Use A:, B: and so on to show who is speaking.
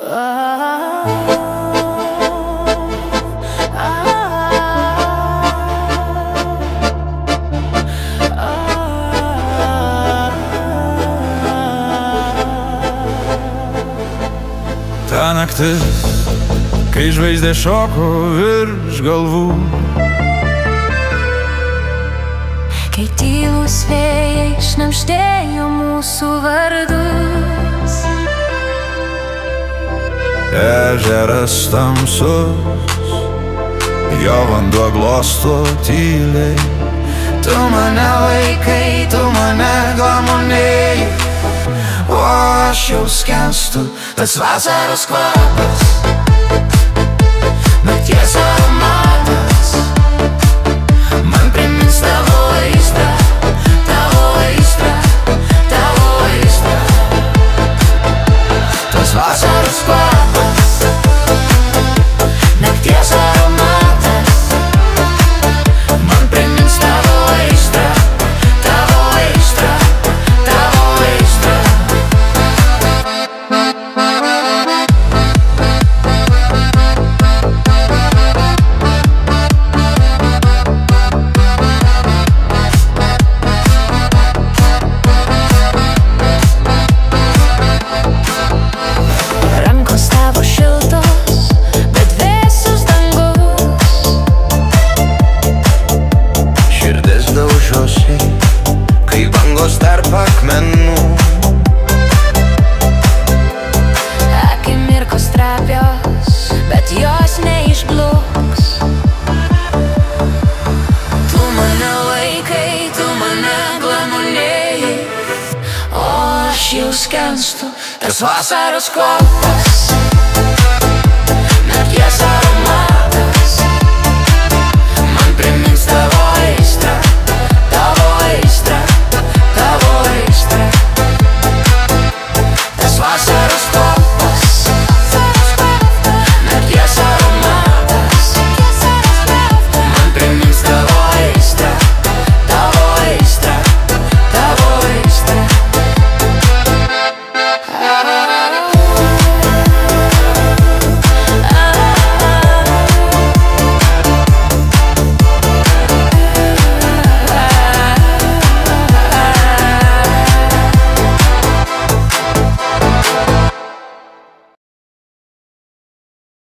A: Ta naktis, kai žvaigždė šoko virš galvų,
B: kai tylūs vėjai šnabždėjo mūsų vardus.
A: Ežeras tamsus, jo vanduo glosto tyliai. Tu mane laikai, tu mane glamonėjai, o aš jau skęstu. Tas vasaros kvapas, nakties aromatas, man primins tavo aistrą, tavo aistrą, tavo aistrą. Tas vasaros kvapas, nakties aromatas, man primins tavo aistrą, tavo aistrą, tavo aistrą. Kai bangos tarp akmenų,
B: akimirkos trapios, bet jos neišbluks. Tu mane laikai, tu mane glamonėjai, o aš jau skęstu. Tas vasaros kvapas,